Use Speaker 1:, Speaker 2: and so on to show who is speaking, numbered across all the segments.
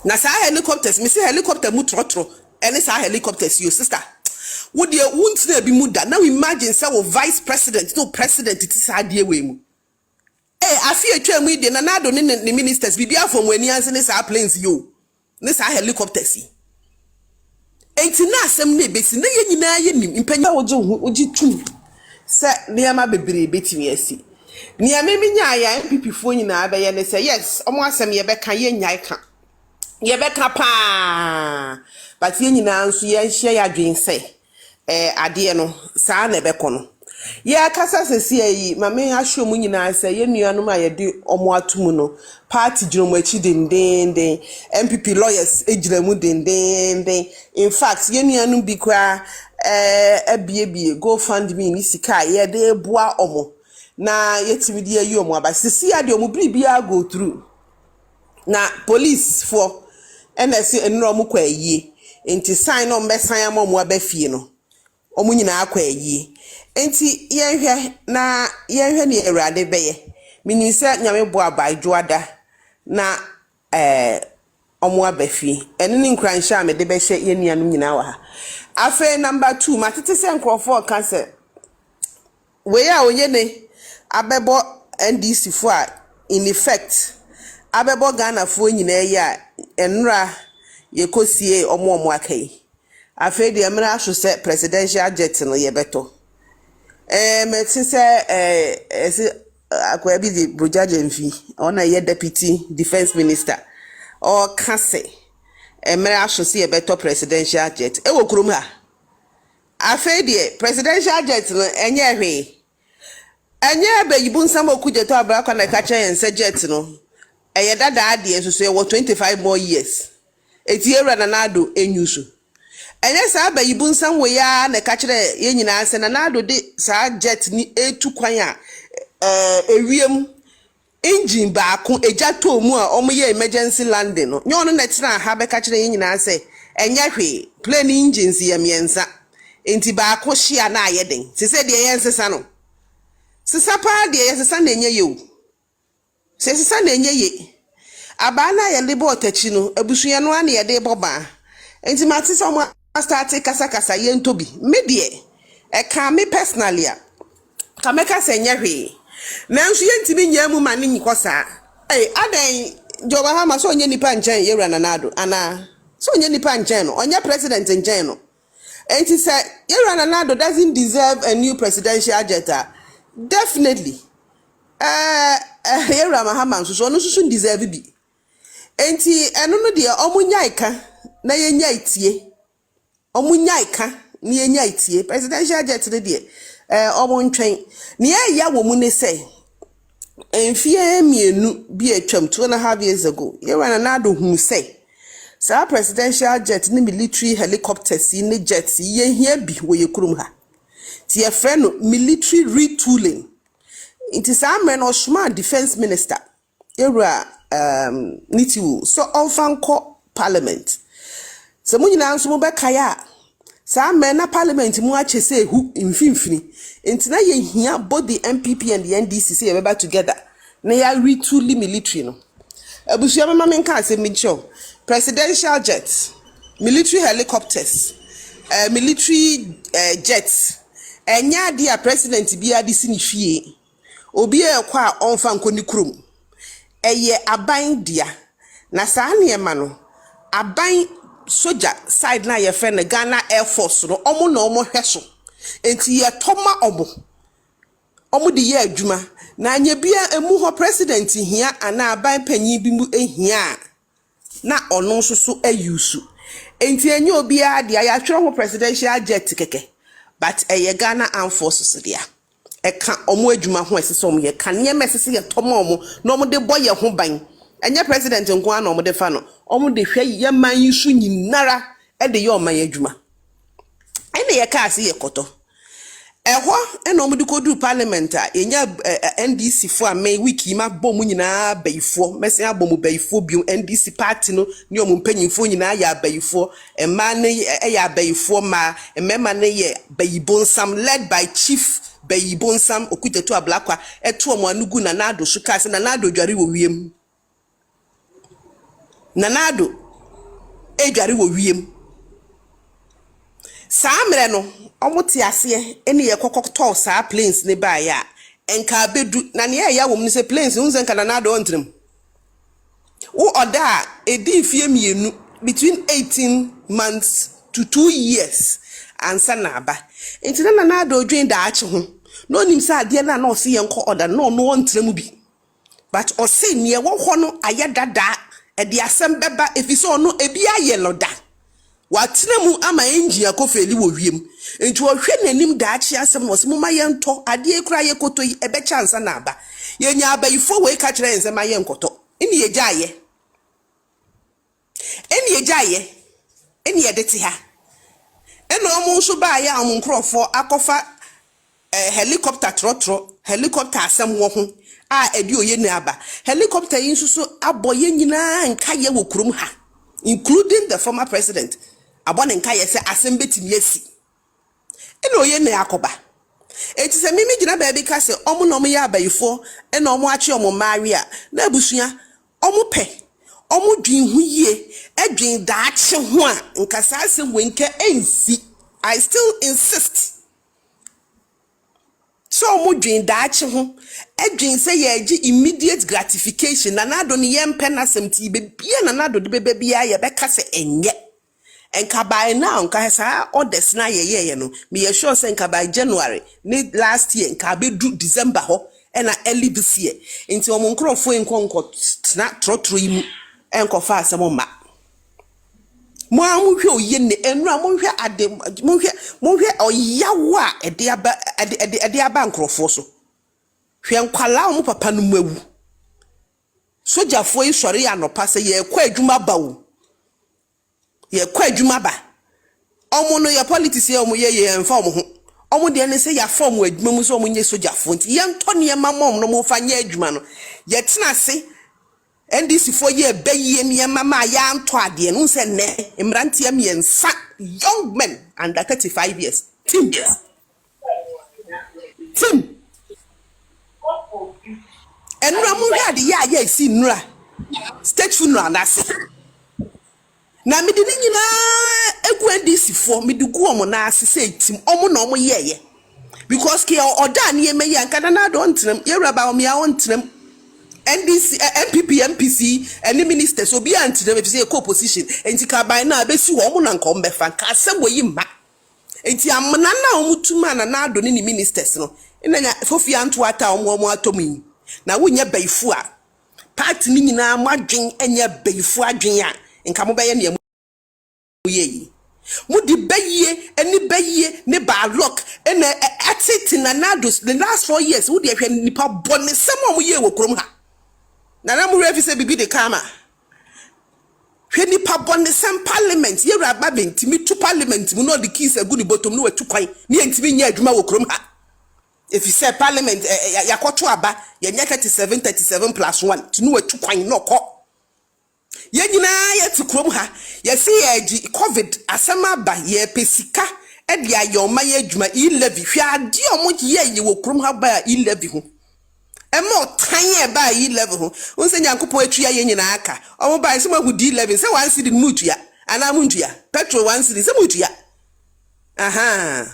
Speaker 1: Na saa helicopters, me say helicopter mu trotro, any saa helicopters, your sister. Would you won't be muda? Now imagine say vice president, no president, it is idea way mu. I feel a train with the nanado the ministers, be from when you answer this planes you. This are helicopters. Ain't na some neighbors, no yen in Pena would you too. Sir, near my baby betting yes. Near me, ya MPP phone in Abbey and they say, yes, almost some Yabeka yen yaka. Yabeka pa. But yen answer, yen share your dream say. Adieno, sa nebekono. Ya kasa sesi mame ahwe mu nyina se ye nuanu ma ye de omo atumu no party dwumo achi dendenden MPP lawyers ejira mu dendenden in fact ye nuanu bi kwa abiebie go fund me ni sika ye de boa omo na yetimi de ayi omo aba sisi ade omo bibia go through na police for NS enro mu kwa yi enti sign no mesan amomo aba fie no omo nyina akwa yi enti yenhwe na yenhwe ni Awurade beye minisa nyame bo abaidwoada na omo abafi eni ni nkranhya me de be hye yenuanu nyina wa ha afa number 2 matete se nkrofo ka se we ya onye ne abebo NDC fo a in effect abebo Ghana fo nyina ya enra yekosie omo akai afa de emra ahwo se presidential jet no yebeto meti se akwa bi di brojaje mfi ona ye deputy defense minister o kase emre ahwose ye beto presidential jet e wo kurom ha afa de presidential jet no enye hwe enye bayibu nsam okujeto Ablakwa na ka chen se jet no eye dada ade so ye wo 25 more years eti ewra na nado enyusu enye sa bayibu nsam we ya na ka kire ye nyina ase na nado de sa jet ni etu kwan a ewiem engine baako ejato mu a omo ye emergency landing no nye ono na tira ha be ka kire ye nyina ase enye hwe plane engines ye miensa enti baako hia na ayeden se de ye nsesa no sesa pa de ye sesa na enye ye o sesa na enye ye aba na ye lebo otachi no abusuye no ana ye de boba enti matise omo start kasa ye ntobi me de ka me personally a ka me kasa enye hwe nanso ye ntimi nyamu ma ne nyikosa adan joba ha ma so onye nipa nchen ye rana nado ana so onye nipa nchen no onye president nchen no enti say ye rana nado doesn't deserve a new presidential jet definitely ye rama ha man so no so deserve bi enti eno no de omunyaika na ye nya itie omunyaika ni ye nya itie presidential jet ne de omuntwen ni ya wo mu ne say enfie mienu bi atwam 2.5 years ago ye wana na do hu say sa presidential jet ni military helicopters ni jets ye hia bi wo ye kurum ha ti ye frɛ no military retooling it is amen Osman defense minister era nitiwo so onfanko parliament so munyina nso mo be kaya sa men na parliament mu achese hu mfimfini enti na ye hia both the MPP and the NDC say we together na ya retooling military no abusu mama menka ase micho presidential jets military helicopters military jets enya dia president bia di sinifie obi e kwa onfa nkoni krom eye aban dia na saa ne ma no aban soldier side na ye friend Ghana Air Force no omo na omo hweso enti ye toma omo de ye adwuma na anya bia emu ho president hia ana aban panyin bi mu ehia na ono so ayusu enti enya obi a de ya twere ho presidential jet keke but eye Ghana Armed Forces dia eka omo adwuma ho esesom ye ka ne mesese ye toma omo na omo de boye ho ban enya president nko ana omo de fa no omo de hwe ye man yisu nyinara e de ye oman adwuma ene ye ka ase ye koto eho ena omo de kodu parliament a enya NDC fo a me wiki ma bom nyina Bawifuɔ mesen abom Bawifuɔ bi NDC party no ne omo mpanyimfo nyina ya Bawifuɔ ema ne ya Bawifuɔ ma emema ne ye Bayibonsam led by chief Bayibonsam okuteto Ablakwa eto omo anugu na nado so ka se na nado dware wo wiem Nanado edware wo wiem saa mre no omote ase ene ye kokokto saa planes ne ba ya enka bedu na ne ya wo mu se planes unze nka na do ntrim wo oda edi fie mienu between 18 months to 2 years ansa na aba enti na do dwen da ache ho no nim sa ade na o se yenko oda no ntrim bi but o se ne wo ho no ayedada e de asem beba efiso no ebi ayeloda watena mu ama engineer kofeli wo wiem enti wo hwe nanim da achi asem no se muma yento ade ekura ye koto yi ebe chansa na aba yenya Bawifuɔ we ka kire ensem aye nkoto eni ye gyaye eni ye dete ha eno omo nso ba ya omo nkrofo akofa helicopter trotro helicopter asem wo ho a edi oye na aba helicopter yin so aboye nyina nka ye wo kurum ha including the former president abone nka ye se asem betimi asi eno oye na yakoba eti se mimi gina ba bi ka se omo no mo ya Bawifuɔ ena omo achi omo maari a na abusua omo pe omo dwen hu yie adwen da achi ho a nka sa asem wenka ensi I still insist so omo dwen da achi ho adwen se ye agi immediate gratification na nado ne yempe na semti be bia na nado de bebe bia ye be ka se enye enka by now nka sa orders na ye no me ye sure say nka by January ni last year nka be do December ho na early this year nti omo nkrofo enkonko na trotro yi mu enko fa asem ma mo amhwe oye ne enura mo hwe ade mo hwe oyawa ede aba nkrofo so hwe nkwala omo papa no mawu sojafo yi sori anopa se ye kwa adwuma bawo ye kwa adwuma ba omo no ye politics ye omo ye enfa omo ho omo de ne se ya form adwuma mu so omo nye sojafo nti ye nto ne mama no mo fa nye adwuma no ye tena se NDC for ye beye ne mama ya nto ade no se ne imrante ya miensa young men under 35 years team enura mu hwa de ya si nura state funeral na se na me de nyina egu NDC for me de gu omo na ase se tim omo na omo yeye because ke oda na ye meyi anka na do ntram ye raba omo ya ontram NDC MPP MPC any ministers obi antram if say co-opposition enti ka ban na abesi wo omo na nka ombe fa ka asem yi ma enti amna na omo tuma na do ni ministers no ina fofi anto ata omo atomi na wonya Bawifuɔ a party ni nyina madwen enya Bawifuɔ adwen a nka mo beye ne yeyi mudi beye eni beye ne ba lock ena atiti na nados the last 4 years wudi ehwe nipa bone sem mo ye wo krom ha na mo refi se bibi de kama hwe nipa bone sem parliament ye raba bentimi to parliament mu no the keys agu ni bottom no wetu kwan ne entimi nya adwuma wo krom ha if you say parliament yakoto aba ye nya 37 plus 1 to no wetu kwan no ko ye nyina ye ti krom ha ye se ye gi covid asema ba ye pesika e de ayoma ye adwuma e11 hwe ade omo ye wo krom ha ba e11 ho e mo tan ye ba e11 ho unse nyankopon atua ye nyina aka omo ba se mahu d11 se wan cedi mutua ana muntua petrol wan cedi se mutua aha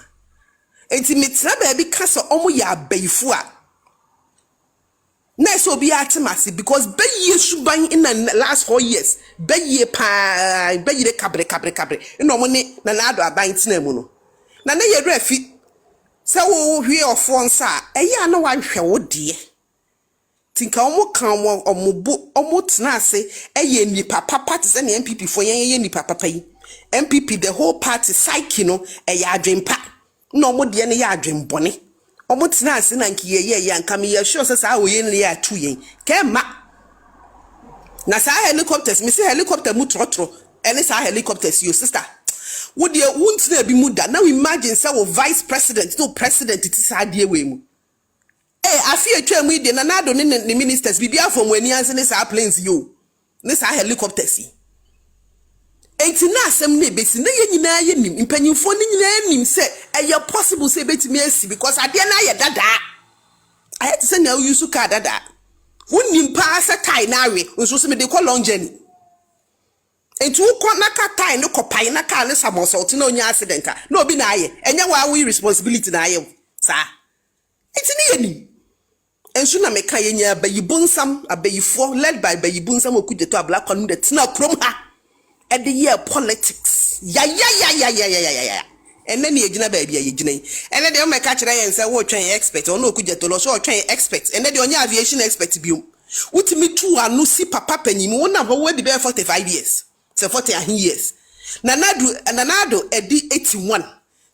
Speaker 1: enti mitra ba bi kasa omo ya Bawifuɔ a na so be atimasi because beye suban in the last 4 years beye pa beye kabre no mo ne na ado aban tina mu no na ye refi se wo hwe ofonsa eya na wan hwe wo de tinka omo kan omo bo omo tena ase eye nipa papa te se ne MPP fo ye nipa papa yi MPP the whole party psyche no eya adwempa no mo de ne ya adwembone omo tena ase na nki ye anka me ye sure say sa wo ye ne ya tu yen ke ma na sa helicopters me say helicopter mu trotro ene sa helicopters your sister wo de wuntina bi mu da now imagine say wo vice president no president it is ade we mu afi atwa mu de na do ne ministers bibia from wani anse ne sa planes yo ne sa helicopters yi enti na asem na ebesi na ye nyina ye nim impanyimfo ni nyina nim se eye possible se betimi asi because ade na ye dada I had to say na use car dada wonnim pa se tai na we nso se me de call long journey Enti wo na ka tie no kopai na ka ne samosot na onya accident na obi na aye enya wa we responsibility na aye sa enti ne yeni ensu na meka yenya Bawifuɔ Bawifuɔ led by Bawifuɔ okujeto Ablakwa no de tena krom ha e de year politics ya enne ne yegina ba bia yegina enne de o meka kire yen se wo twen expert ono okujeto lo so o twen expert enne de onya aviation expert biom utimi tu anu si papa panyimu wona ho we be 45 years so 40 years nanado edi 81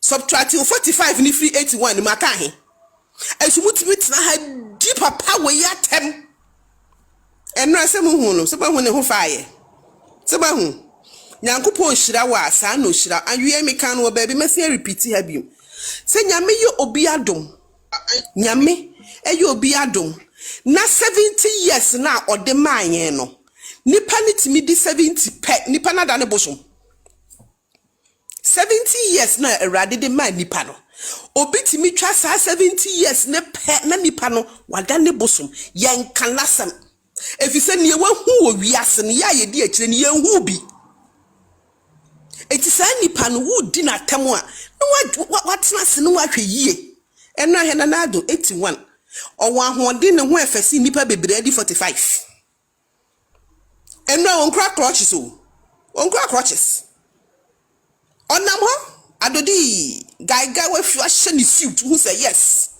Speaker 1: subtract 45 ni free 81 ni maka he esumutimi tena ha di papa we yatem eno asem hu no se ba hu ne ho faaye se ba hu nyankopon hira wa asa no hira awie meka no ba bi mase repeat ha biom se nyame ye obi adom nyame eye obi adom na 70 years na ode manye no nipa ni timi di 70 pe nipa na da ne bosom 70 years na erade de man nipa no obi timi twa sa 70 years ne pe na nipa no wada ne bosom yen kan lasam efise ne wahu wo wiase ne ya ye di akire ne yenhu bi eti sa nipa no wo di na temo a no watena se no wahwe yie eno ahena na ado 81 owa ahode ne ho efese nipa bebre adi 45 eno onkra crutches onkra crutches onam ho adodi guy wa fi ahye ne suit who say yes